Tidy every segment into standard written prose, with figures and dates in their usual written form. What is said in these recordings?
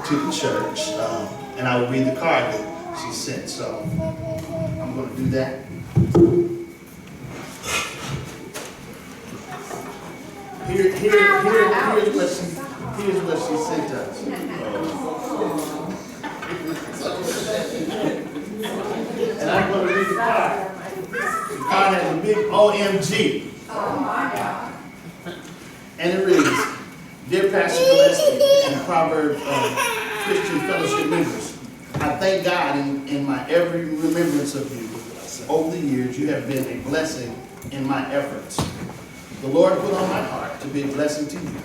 to the church, and I will read the card that she sent. So I'm going to do that. Here's what she sent us. And I'm going to read the card. The card has a big OMG. Oh my God. And it reads, Dear Pastor Gillespie and Proverbs Christian Fellowship members, I thank God in my every remembrance of you. Over the years, you have been a blessing in my efforts. The Lord put on my heart to be a blessing to you.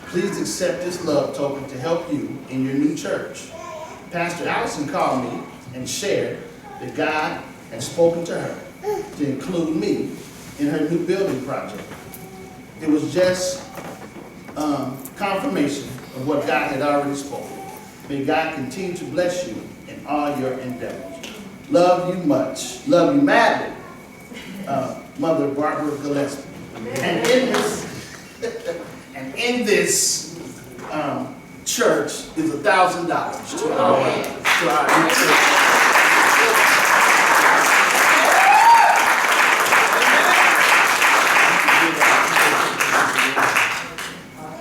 Please accept this love token to help you in your new church. Pastor Allison called me and shared that God had spoken to her to include me in her new building project. It was just confirmation of what God had already spoken. May God continue to bless you in all your endeavors. Love you much. Love you madly. Mother Barbara Gillespie. And in this church is $1,000 to our new church.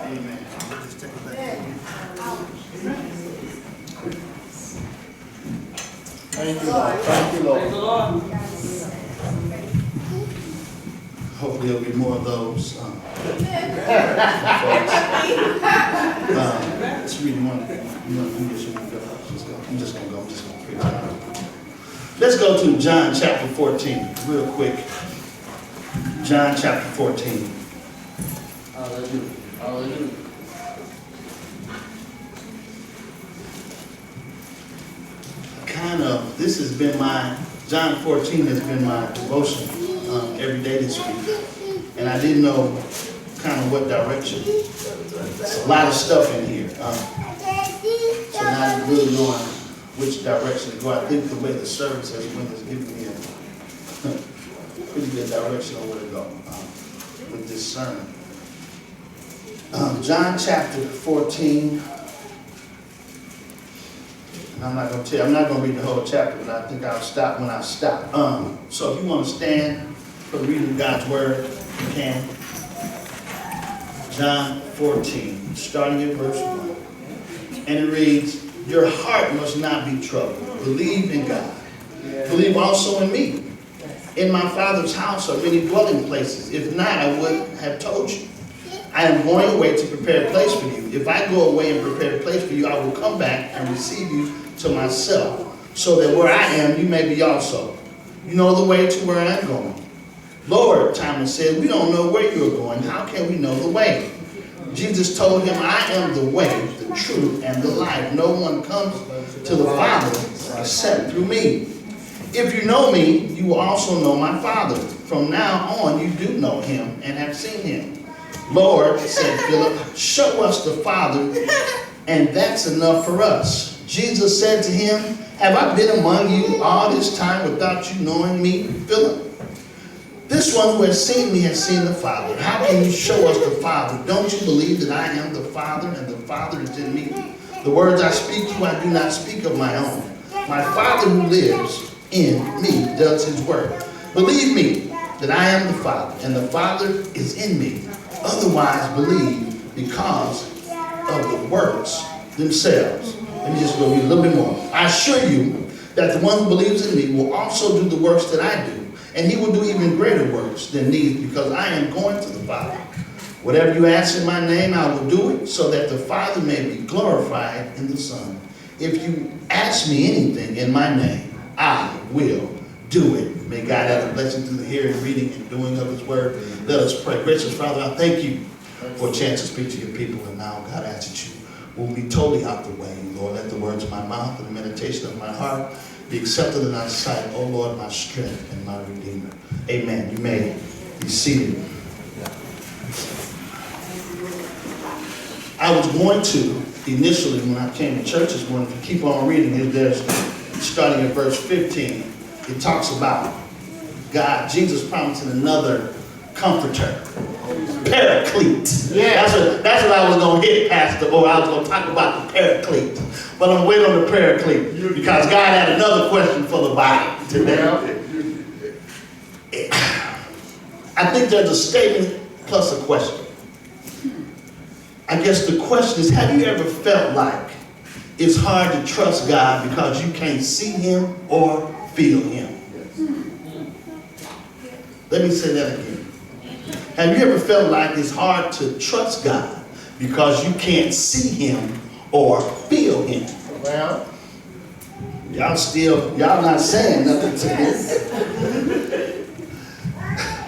Amen. Just take it back. Thank you, Lord. Thank you, Lord. Hopefully there'll be more of those. Let's read one. I'm just going to preach out. Let's go to John chapter 14 real quick. John chapter 14. Hallelujah. Hallelujah. This has been John 14 has been my devotion every day this week. And I didn't know kind of what direction. There's a lot of stuff in here. So now I'm really knowing which direction to go. I think the way the service has went has given me a pretty good direction on where to go with this sermon. John chapter 14. And I'm not going to read the whole chapter, but I think I'll stop when I stop. So if you want to stand for reading God's word, you can. John 14, starting at verse 1. And it reads, Your heart must not be troubled. Believe in God. Believe also in me. In my Father's house are many dwelling places. If not, I would have told you. I am going away to prepare a place for you. If I go away and prepare a place for you, I will come back and receive you to myself, so that where I am, you may be also. You know the way to where I am going. Lord, Thomas said, we don't know where you are going. How can we know the way? Jesus told him, I am the way, the truth, and the life. No one comes to the Father except through me. If you know me, you will also know my Father. From now on, you do know him and have seen him. Lord, said Philip, show us the Father, and that's enough for us. Jesus said to him, have I been among you all this time without you knowing me, Philip? This one who has seen me has seen the Father. How can you show us the Father? Don't you believe that I am the Father and the Father is in me? The words I speak to you, I do not speak of my own. My Father who lives in me does his work. Believe me that I am the Father and the Father is in me. Otherwise believe because of the works themselves. Let me just go read a little bit more. I assure you that the one who believes in me will also do the works that I do, and he will do even greater works than these, because I am going to the Father. Whatever you ask in my name, I will do it, so that the Father may be glorified in the Son. If you ask me anything in my name, I will do it. May God add a blessing to the hearing, reading, and doing of his word. Let us pray. Gracious Father, I thank you for a chance to speak to your people. And now, God, I ask that you will be totally out the way. Lord, let the words of my mouth and the meditation of my heart be accepted in thy sight. Oh, Lord, my strength and my redeemer. Amen. You may be seated. I was going to, initially, when I came to church this morning, to keep on reading. There's, starting at verse 15, it talks about God, Jesus promising another comforter. Paraclete. Yeah. That's what I was going to hit, Pastor, or I was going to talk about the paraclete. But I'm waiting on the paraclete because God had another question for the body today. I think there's a statement plus a question. I guess the question is, have you ever felt like it's hard to trust God because you can't see him or feel him? Let me say that again. Have you ever felt like it's hard to trust God because you can't see him or feel him? Well, y'all not saying nothing to me.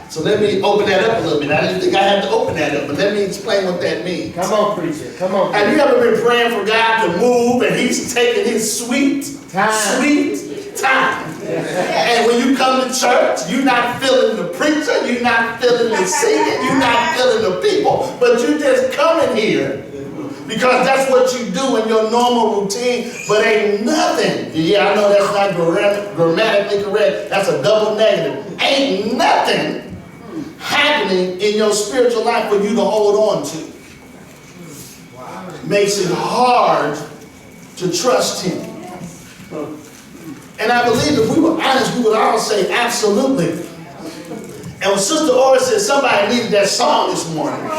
So let me open that up a little bit. I didn't think I had to open that up, but let me explain what that means. come on, preacher. Come on. Have you ever been praying for God to move and he's taking his sweet time? And when you come to church, you're not feeling the preacher, you're not feeling the singing, you're not feeling the people, but you just coming here because that's what you do in your normal routine, but ain't nothing. Yeah, I know that's not grammatically correct. That's a double negative. Ain't nothing happening in your spiritual life for you to hold on to. Makes it hard to trust him. And I believe if we were honest, we would all say absolutely. And when Sister Ora said somebody needed that song this morning,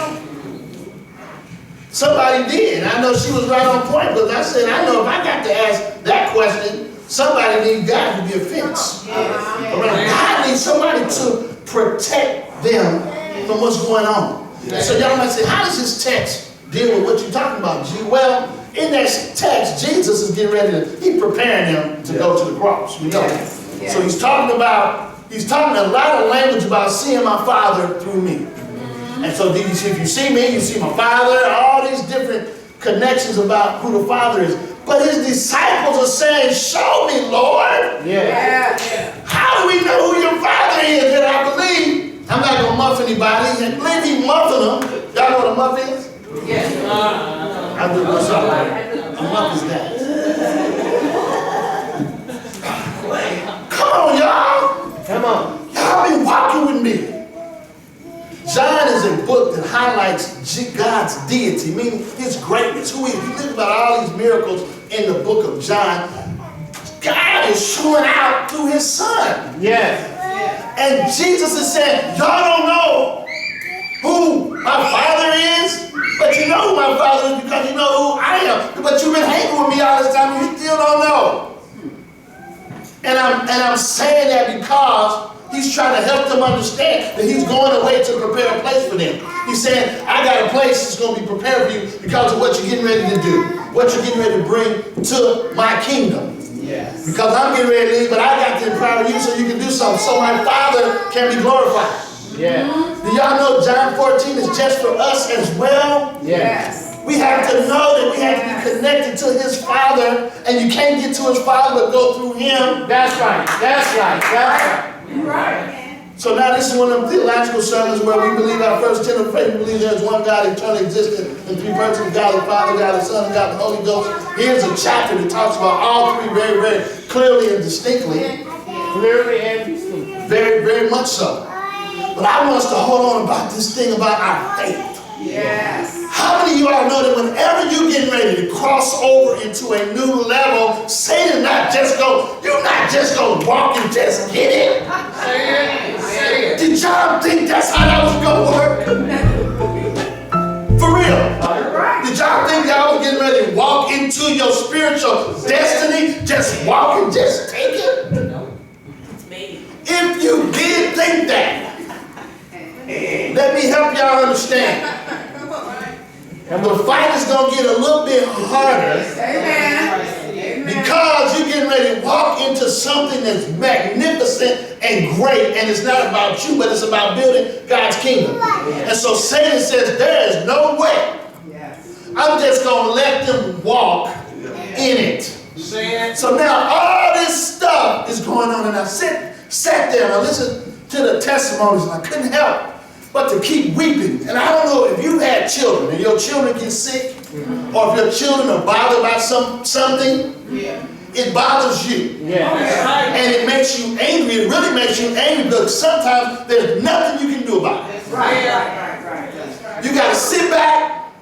somebody did. And I know she was right on point because I said, I know if I got to ask that question, somebody needs God to be a fence. God needs somebody to protect them from what's going on. And so y'all might say, how does this text deal with what you're talking about, G? Well, in that text, Jesus is getting ready to, he's preparing them to go to the cross. We know that. So he's talking a lot of language about seeing my Father through me. And so if you see me, you see my Father, all these different connections about who the Father is. But his disciples are saying, show me, Lord. Yeah. How do we know who your Father is? And I believe, I'm not going to muff anybody, I believe he muffing them. Y'all know what a muff is? Yes. I do what's up. A muff is that. Come on, y'all. Come on. Y'all be walking with me. John is a book that highlights God's deity, meaning his greatness, who he is. You think about all these miracles in the book of John. God is showing out through his son. Yes. And Jesus is saying, y'all don't know who my Father is, but you know who my Father is because you know who I am. But you've been hanging with me all this time and you still don't know. And I'm saying that because he's trying to help them understand that he's going away to prepare a place for them. He's saying, I got a place that's going to be prepared for you because of what you're getting ready to do, what you're getting ready to bring to my kingdom. Yes. Because I'm getting ready to leave, but I got to empower you so you can do something, so my Father can be glorified. Yeah. Do y'all know John 14 is just for us as well? Yes. We have to know that we have to be connected to his Father, and you can't get to his Father but go through him. That's right. That's right. That's right. Right. So now this is one of them theological sermons where we believe our first tenet of faith, we believe there's one God, eternally existent, in three persons, God the Father, God the Son, and God the Holy Ghost. Here's a chapter that talks about all three very, very clearly and distinctly. Clearly and distinctly. Very, very much so. But I want us to hold on about this thing about our faith. Yes. How many of you all know that whenever you're getting ready to cross over into a new level, Satan you're not just going to walk and just get it? Say it. Did y'all think that's how that was going to work? For real. Did y'all think y'all was getting ready to walk into your spiritual destiny? Just walk and just take it? If you did think that, let me help y'all understand. The fight is going to get a little bit harder. Amen. Because you're getting ready to walk into something that's magnificent and great, and it's not about you, but it's about building God's kingdom. And so Satan says, there is no way. I'm just going to let them walk in it. So now all this stuff is going on, and I sat there and I listened to the testimonies, and I couldn't help but to keep weeping. And I don't know if you had children and your children get sick, or if your children are bothered by something, it bothers you. And it makes you angry. It really makes you angry because sometimes there's nothing you can do about it. You got to sit back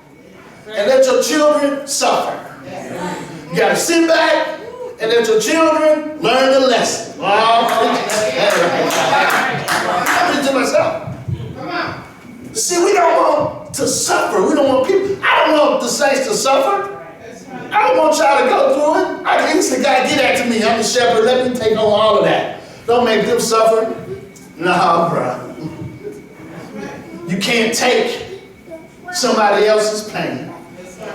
and let your children suffer. You got to sit back and let your children learn the lesson. Oh, I'm preaching to myself. See, we don't want to suffer. We don't want people. I don't want the saints to suffer. I don't want y'all to go through it. I can say, God, get that to me. I'm the shepherd. Let me take on all of that. Don't make them suffer. No, bro. You can't take somebody else's pain.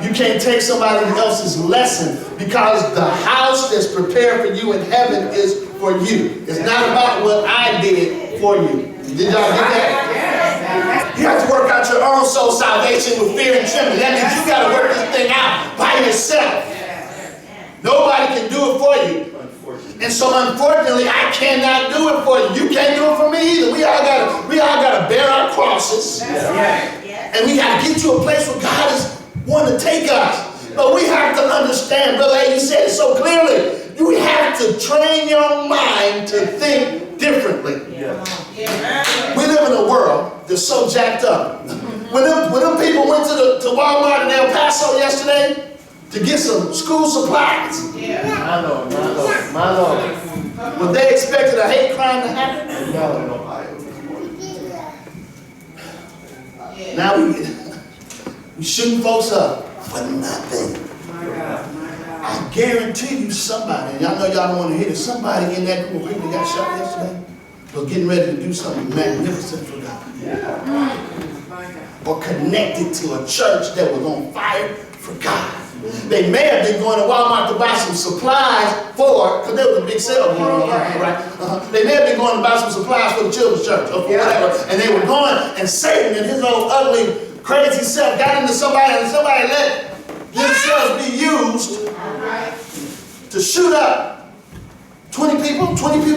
You can't take somebody else's lesson, because the house that's prepared for you in heaven is for you. It's not about what I did for you. Did y'all get that? You have to work out your own soul salvation with fear and trembling. That means you got to work this thing out by yourself. Nobody can do it for you. And so unfortunately, I cannot do it for you. You can't do it for me either. We all gotta bear our crosses. And we gotta get to a place where God is wanting to take us. But we have to understand, Brother A, you said it so clearly. You have to train your mind to think differently. We live in a world that's so jacked up. When them people went to Walmart in El Paso yesterday to get some school supplies, My Lord, my Lord, my Lord. but they expected a hate crime to happen. Now we shooting folks up for nothing. I guarantee you somebody, and I know y'all don't want to hear this, somebody in that group of people that got shot yesterday was getting ready to do something magnificent for God. Or connected to a church that was on fire for God. They may have been going to Walmart to buy some supplies for, because there was a big sale going on, right? They may have been going to buy some supplies for the children's church or for whatever, and they were going, and Satan and his old ugly, crazy self got into somebody, and somebody let themselves be used to shoot up 20 people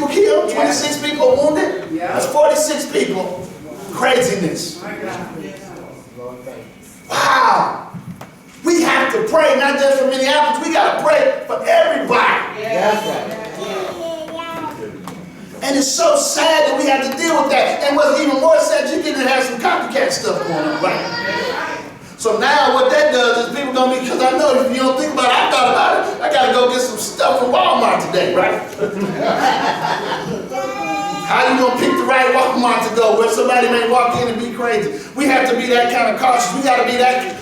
killed, 26 people wounded. That's 46 people. Craziness. Wow. We have to pray, not just for Minneapolis, we got to pray for everybody. That's right. And it's so sad that we have to deal with that. And what's even more sad, you can have some copycat stuff going on, right? So now what that does is people gonna be, because I know if you don't think about it, I thought about it, I gotta go get some stuff from Walmart today, right? How you gonna pick the right Walmart to go where somebody may walk in and be crazy? We have to be that kind of cautious. We gotta be that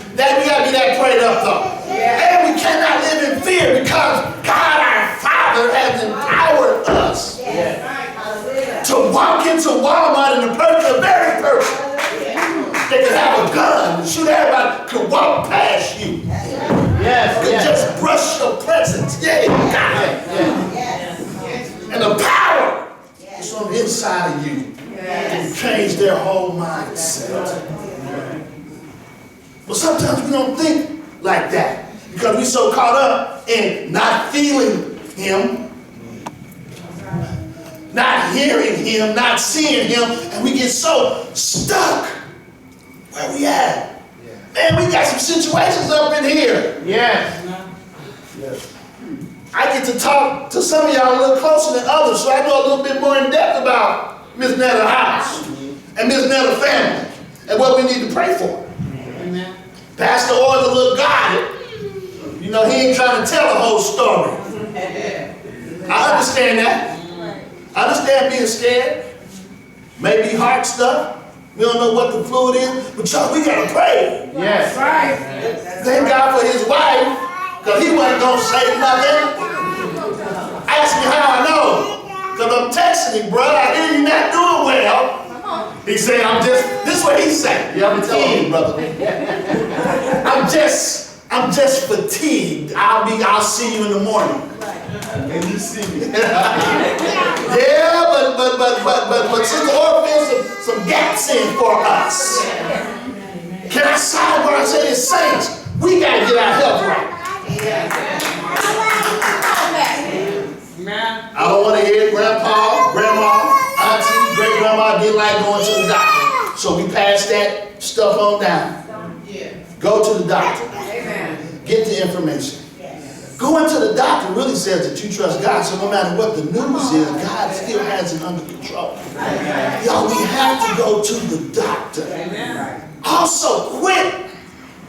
prayed up though. And we cannot live in fear, because God our Father has empowered us to walk into Walmart in the very person. They could have a gun and shoot everybody, could walk past you. Could just brush your presence. And the power is on the inside of you. And change their whole mindset. But sometimes we don't think like that, because we're so caught up in not feeling Him, not hearing Him, not seeing Him, and we get so stuck where we at. Man, we got some situations up in here. I get to talk to some of y'all a little closer than others, so I know a little bit more in depth about Miss Netta's house and Miss Netta's family and what we need to pray for. Pastor Orr's a little guided. You know, he ain't trying to tell the whole story. I understand that. I understand being scared. Maybe heart stuff. We don't know what the fluid is, but y'all, we gotta pray. Thank God for his wife, because he wasn't gonna say nothing. Ask me how I know, because I'm texting him, bro. I hear you not doing well. He said, this is what he said. Yeah, I'm telling you, brother. I'm just fatigued. I'll see you in the morning. And you see me. Yeah, but Sister Orr fills some gaps in for us. Can I sidebar and say this, saints? We gotta get our health right. I don't want to hear grandpa, grandma, auntie, great grandma didn't like going to the doctor. So we pass that stuff on down. Go to the doctor. Get the information. Going to the doctor really says that you trust God, so no matter what the news is, God still has it under control. Y'all, we have to go to the doctor. Also quit.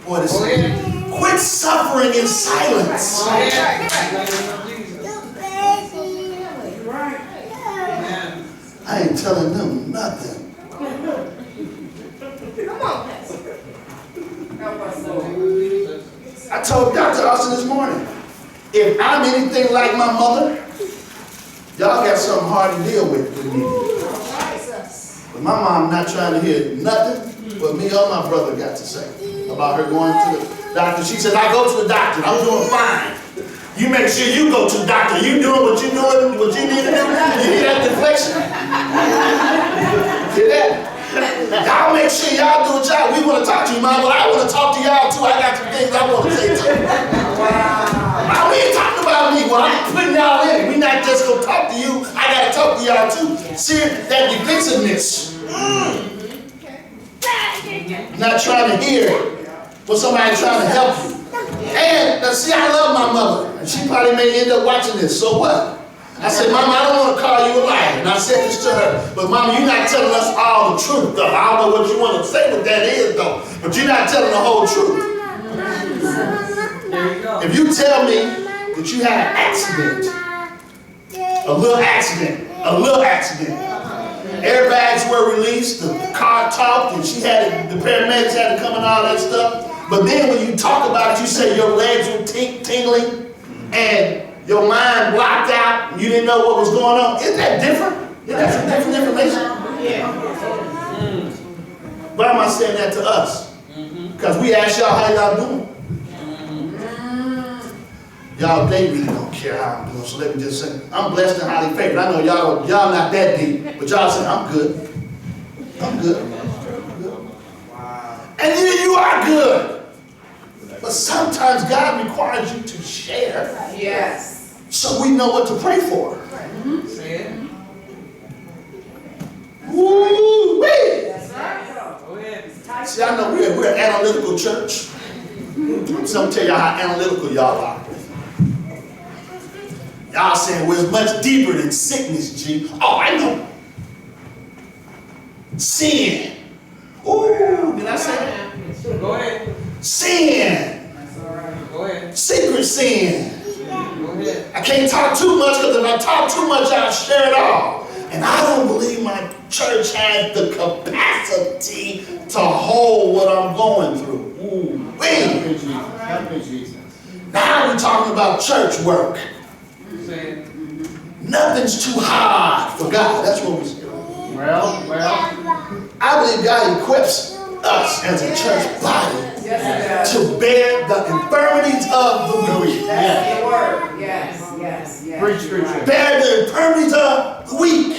Boy, this quit suffering in silence. I ain't telling them nothing. I told Dr. Austin this morning, if I'm anything like my mother, y'all got something hard to deal with me. But my mom not trying to hear nothing but me or my brother got to say about her going to the doctor. She said, I go to the doctor, I'm doing fine. You make sure you go to the doctor. You doing what you doing, what you need to do. You need that deflection. Hear that? Y'all make sure y'all do what y'all. We want to talk to you, Mom, but I want to talk to y'all too. I got some things I want to say too. Mom, we ain't talking about me. Well, I'm putting y'all in. We not just gonna talk to you. I gotta talk to y'all too. See that defensiveness. Not trying to hear what somebody's trying to help you. And see, I love my mother, and she probably may end up watching this. So what? I said, Mama, I don't want to call you a liar. And I said this to her. But Mama, you're not telling us all the truth, though. I don't know what you want to say what that is, though. But you're not telling the whole truth. If you tell me that you had an accident, a little accident, airbags were released, the car talked, and she had the paramedics had to come and all that stuff. But then when you talk about it, you say your legs were tingling and your mind blocked out and you didn't know what was going on. Isn't that different? Isn't that some different information? Why am I saying that to us? Because we ask y'all how y'all doing. Y'all, they really don't care how I'm doing, so let me just say, I'm blessed and highly favored. I know y'all not that deep, but y'all say, I'm good. I'm good. And then you are good. But sometimes God requires you to share. Yes. So we know what to pray for. Woo-wee! That's right. See, I know we're an analytical church. So I'm tell y'all how analytical y'all are. Y'all saying we're much deeper than sickness, G. Oh, I know. Sin. Ooh, did I say that? Go ahead. Sin. That's all right. Go ahead. Secret sin. Go ahead. I can't talk too much because if I talk too much, I'll share it all. And I don't believe my church has the capacity to hold what I'm going through. Ooh, wait. Help me, Jesus. Now we're talking about church work. Say it. Nothing's too hard for God. That's what we say. Well. I believe God equips us as a church body Yes, to bear the infirmities of the weak. that's the word. Yes. Preach. Bear the infirmities of the weak.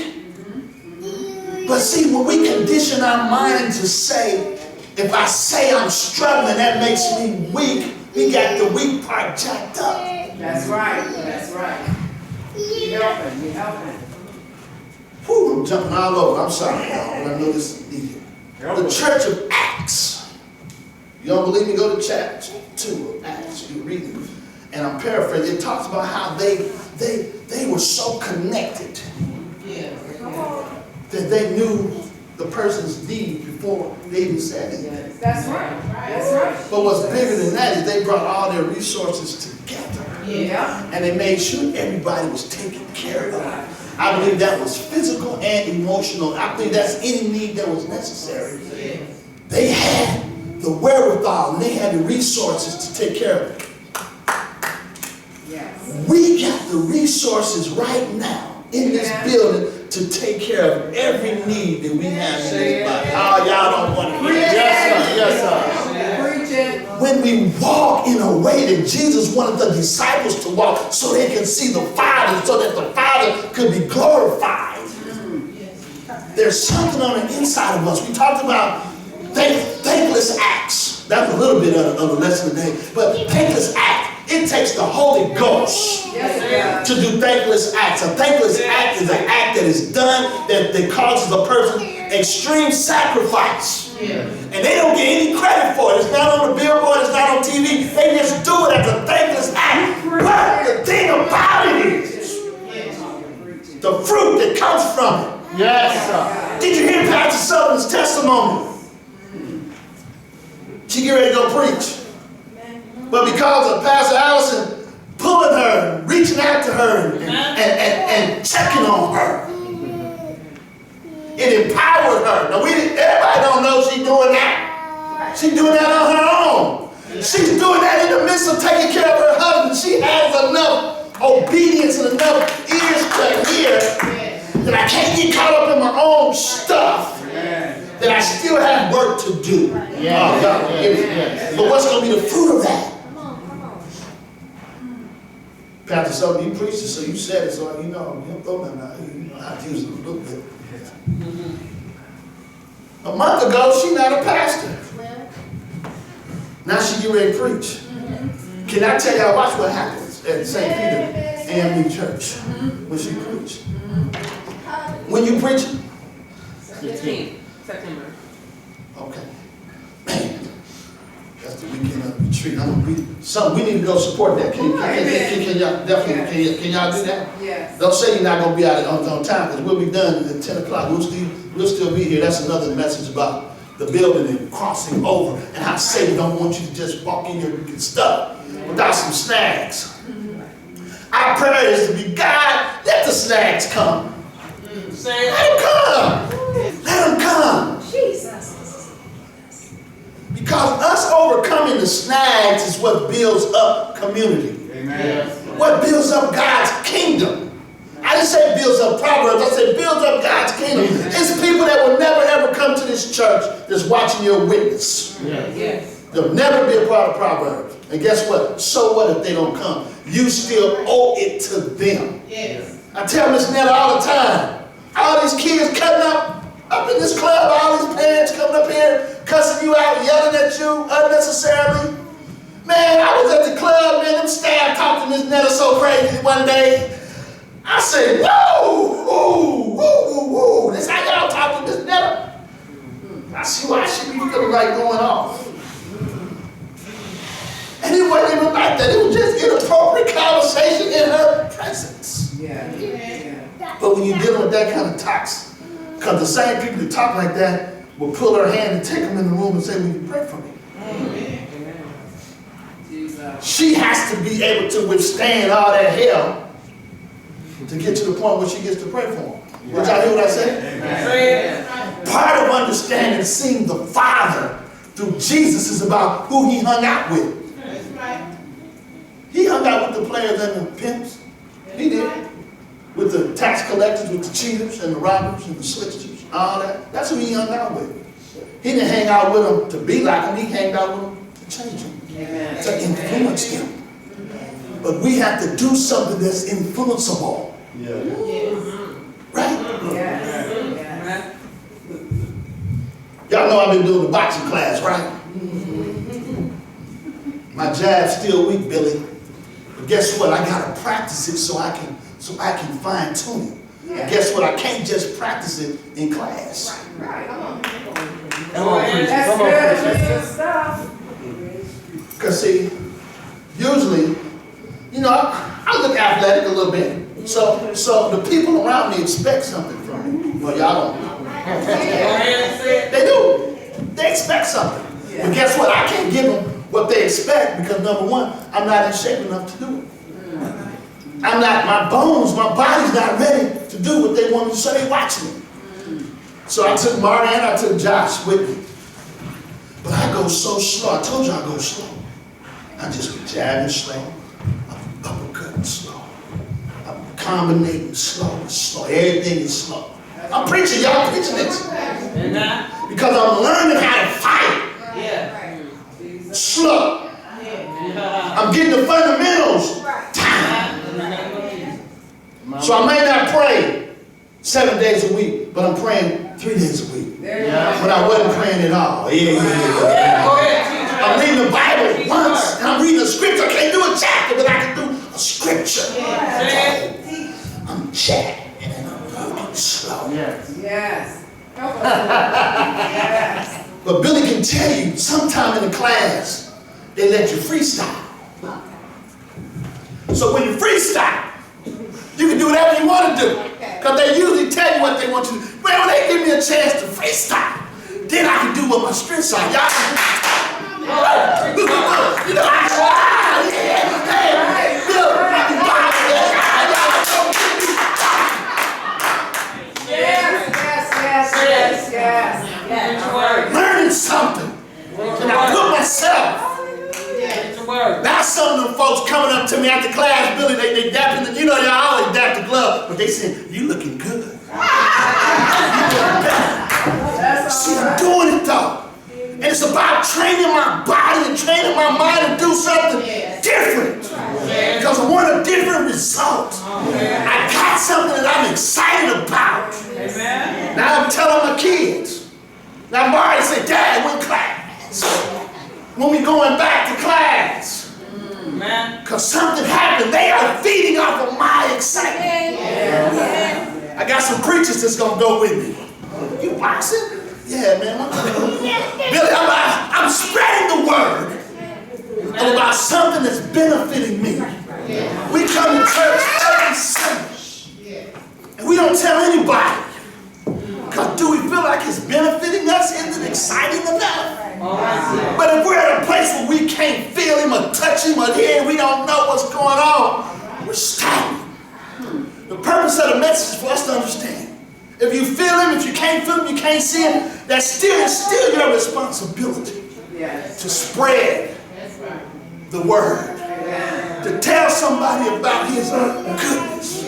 But see, when we condition our mind to say, if I say I'm struggling, that makes me weak, we got the weak part jacked up. That's right. You helping. Whew, I'm jumping all over. I'm sorry, y'all, but I know this is needed. The Church of Acts. You don't believe me? Go to chapter 2 of Acts. You read it. And I'm paraphrasing. It talks about how they were so connected that they knew the person's need before they even said it. That's right. But what's bigger than that is they brought all their resources together. Yeah. And they made sure everybody was taken care of. I believe that was physical and emotional. I believe that's any need that was necessary. They had the wherewithal and they had the resources to take care of it. Yes. We got the resources right now in this building to take care of every need that we have in this body. Oh, y'all don't want to hear it. Yes, sir. Preach it. When we walk in a way that Jesus wanted the disciples to walk so they can see the Father, so that the Father could be glorified. There's something on the inside of us. We talked about thankless acts. That was a little bit of the lesson today. But thankless act, it takes the Holy Ghost Yes, to do thankless acts. A thankless act is an act that is done that causes a person extreme sacrifice. And they don't get any credit for it. It's not on the billboard, it's not on TV. They just do it as a thankless act. But the thing about it is the fruit that comes from it. Yes, sir. Did you hear Pastor Sullivan's testimony? She get ready to go preach. But because of Pastor Allison pulling her, reaching out to her, and checking on her, it empowered her. Now, everybody don't know she's doing that. She's doing that on her own. She's doing that in the midst of taking care of her husband. She has enough obedience and enough ears to hear that I can't get caught up in my own stuff, that I still have work to do. But what's going to be the fruit of that? Pastor Sullivan, you preached it, so you said it, so you know how to use it a little bit. A month ago, she's not a pastor. Now she get ready to preach. Can I tell y'all, watch what happens at St. Peter AME Church when she preached. When you preach? 15th September. Okay. Man, that's the weekend of the retreat. We need to go support that. Can y'all definitely can y'all do that? Yes. Don't say you're not gonna be out on time, because we'll be done at 10 o'clock. We'll still be here. That's another message about the building and crossing over, and how Satan don't want you to just walk in here and get stuck without some snags. Our prayer is to be, God, let the snags come. Let them come. Let them come. Jesus. Because us overcoming the snags is what builds up community. Amen. What builds up God's kingdom. I didn't say builds up Proverbs, I said builds up God's kingdom. It's people that will never ever come to this church that's watching your witness. Yes. They'll never be a part of Proverbs. And guess what? So what if they don't come? You still owe it to them. Yes. I tell Miss Netta all the time, all these kids cutting up in this club, all these parents coming up here, cussing you out, yelling at you unnecessarily. Man, I was at the club, man, them staff talked to Miss Netta so crazy one day. I said, whoa, whoa, whoa, whoa, whoa. That's how y'all talk to Miss Netta? I see why she be feeling like going off. And it wasn't even like that. It was just inappropriate conversation in her presence. Yeah. But when you're dealing with that kind of toxic, because the same people that talk like that will pull her hand and take them in the room and say, will you pray for me? She has to be able to withstand all that hell to get to the point where she gets to pray for him. Did y'all hear what I said? Part of understanding, seeing the Father through Jesus is about who he hung out with. He hung out with the players and the pimps. He did. With the tax collectors, with the cheaters and the robbers and the slicksters, all that. That's who he hung out with. He didn't hang out with them to be like him. He hung out with them to change them, to influence them. But we have to do something that's influenceable. Right? Yes. Y'all know I've been doing the boxing class, right? My jab's still weak, Billy. But guess what? I gotta practice it so I can fine tune it. And guess what? I can't just practice it in class. Right. Come on, That's good. That's good stuff. Because see, usually, you know, I look athletic a little bit. So the people around me expect something from me. Well, y'all don't. They do. They expect something. But guess what? I can't give them what they expect because number one, I'm not in shape enough to do it. My body's not ready to do what they want me to, so they watch me. So I took Mari and I took Josh with me. But I go so slow. I told you I go slow. I just be jabbing slow. I'm uppercutting slow. I'm combinating slow. Everything is slow. I'm preaching, y'all preaching this. Because I'm learning how to fight. Slow. I'm getting the fundamentals. So I may not pray 7 days a week, but I'm praying 3 days a week. But I wasn't praying at all. I'm reading the Bible once, and I'm reading a scripture. I can't do a chapter, but I can do a scripture. I'm chatting, and I'm moving slow. Yes. Help us. Yes. But Billy can tell you, sometime in the class, they let you freestyle. So when you freestyle, you can do whatever you want to do. Because they usually tell you what they want you to do. Man, when they give me a chance to freestyle, then I can do what my strengths are. Y'all can do You know, learning something. And I put myself. Now some of them folks coming up to me after class, Billy, they dapping, you know, y'all always dap the glove, but they say, you looking good. See, I'm doing it though. And it's about training my body and training my mind to do something different. Because I want a different result. I got something that I'm excited about. Now I'm telling my kids. Now Mari said, Dad, when class? When we going back to class? Because something happened. They are feeding off of my excitement. I got some preachers that's going to go with me. You boxing? Yeah, man. Billy, I'm spreading the word about something that's benefiting me. We come to church every Sunday, and we don't tell anybody. Because do we feel like it's benefiting us? Isn't it exciting enough? But if we're at a place where we can't feel him or touch him or hear him, we don't know what's going on, we're stopping. The purpose of the message is for us to understand. If you feel him, if you can't feel him, you can't see him, that's still your responsibility to spread the word, to tell somebody about his goodness.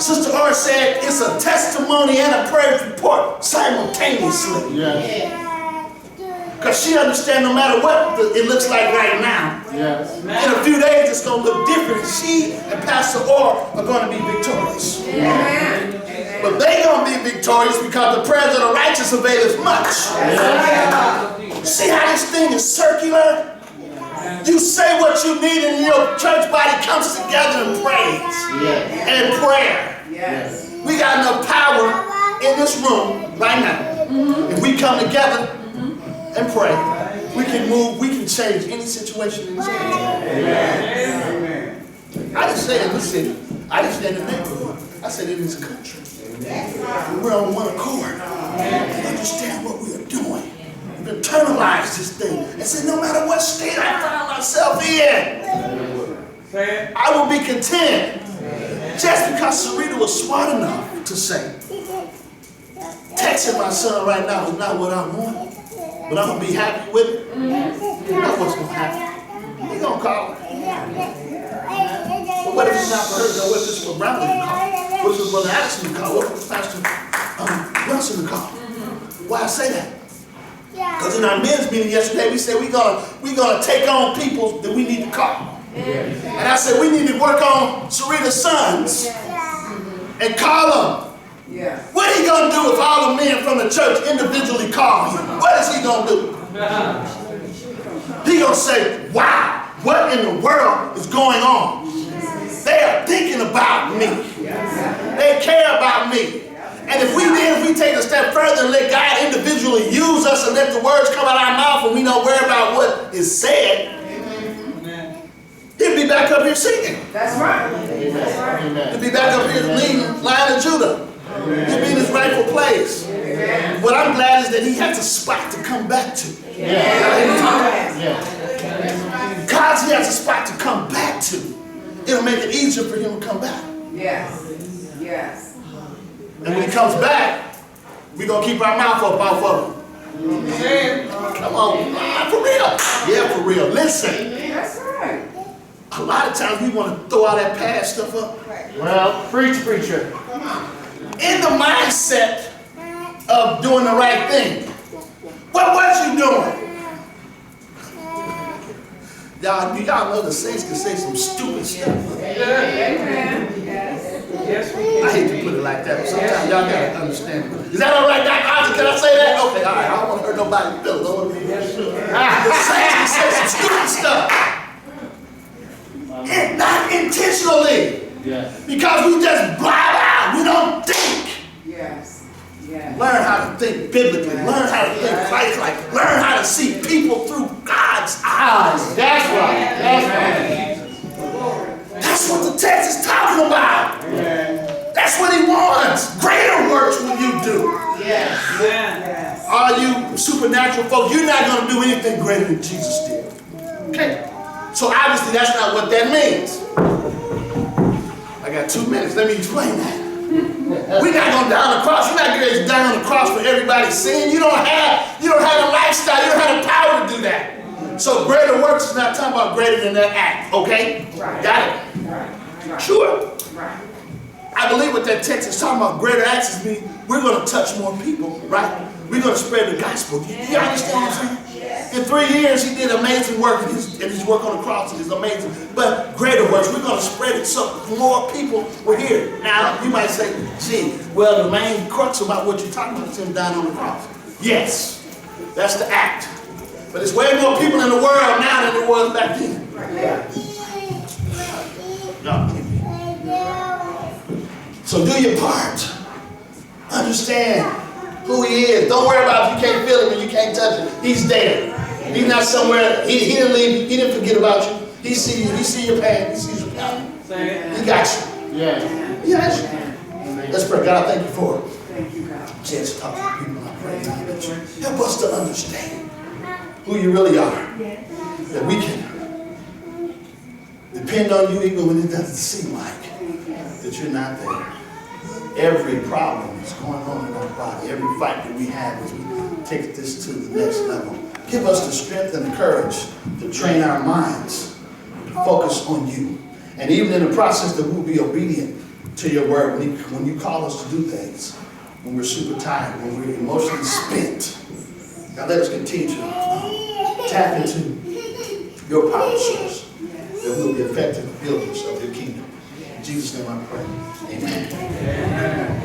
Sister R said it's a testimony and a praise report simultaneously. Because she understands no matter what it looks like right now, in a few days it's going to look different. She and Pastor Orr are going to be victorious. But they're going to be victorious because the prayers of the righteous availeth much. See how this thing is circular? You say what you need and your church body comes together and prays and prayer. We got enough power in this room right now. If we come together and pray, we can move, we can change any situation in this country. I didn't say in the city. I didn't say in the neighborhood. I said in this country. We're on one accord. Understand what we are doing. Internalize this thing and say, no matter what state I find myself in, I will be content. Just because Sarita was smart enough to say, texting my son right now is not what I want, but I'm going to be happy with it. You know what's going to happen. He's going to call it. But what if it's not for her? What if it's for Brown to call? What if it's for Addison to call? What if it's Pastor Brunson to call? Why I say that? Because in our men's meeting yesterday, we said we're gonna take on people that we need to call. And I said we need to work on Sarita's sons and call them. What are you going to do if all the men from the church individually call him? What is he going to do? He's going to say, wow, what in the world is going on? They are thinking about me. They care about me. And if we take a step further and let God individually use us and let the words come out of our mouth and we don't worry about what is said, he'll be back up here singing. That's right. He'll be back up here leading Lion of Judah. He'll be in his rightful place. What I'm glad is that he has a spot to come back to. God's he has a spot to come back to. It'll make it easier for him to come back. Yes. And when he comes back, we're going to keep our mouth up off of him. Come on, for real. Yeah, for real. Listen. That's right. A lot of times we want to throw all that past stuff up. Well, preacher. In the mindset of doing the right thing. What was you doing? Y'all know the saints can say some stupid stuff. Amen. I hate to put it like that, but sometimes y'all gotta understand. Is that all right, Dr. Isaac? Can I say that? Okay, all right. I don't want to hurt nobody's feelings. I want to be sure. The saints can say some stupid stuff. And not intentionally. Because we just blab out. We don't think. Learn how to think biblically. Learn how to think Christ-like. Learn how to see people through God's eyes. That's right. That's what the text is talking about. That's what he wants. Greater works will you do. Are you supernatural? interact with folks, you're not going to do anything greater than Jesus did. Okay? So obviously that's not what that means. I got 2 minutes. Let me explain that. We're not going to die on the cross. You're not going to die on the cross for everybody's sin. You don't have a lifestyle. You don't have the power to do that. So greater works is not talking about greater than that act. Okay? Right. Got it? Right. Sure. Right. I believe what that text is talking about, greater acts, means we're going to touch more people, right? We're going to spread the gospel. You understand what I'm saying? In 3 years, he did amazing work, and his work on the cross is amazing. But greater works, we're going to spread it so more people will hear it. Now, you might say, gee, well, the main crux about what you're talking about is him dying on the cross. Yes, that's the act. But there's way more people in the world now than there was back then. No. So do your part. Understand who he is. Don't worry about if you can't feel him and you can't touch him. He's there. He's not somewhere. He didn't leave. He didn't forget about you. He sees you. He sees your pain. He sees your pain. He got you. Yeah. He got you. Let's pray. God, I thank you for a chance to talk to people. I pray that you help us to understand who you really are. That we can depend on you even when it doesn't seem like that you're not there. Every problem that's going on in our body, every fight that we have as we take this to the next level, give us the strength and the courage to train our minds to focus on you. And even in the process that we'll be obedient to your word when you call us to do things, when we're super tired, when we're emotionally spent. God, let us continue to tap into your power source, that we'll be effective builders of your kingdom. In Jesus' name I pray. Amen.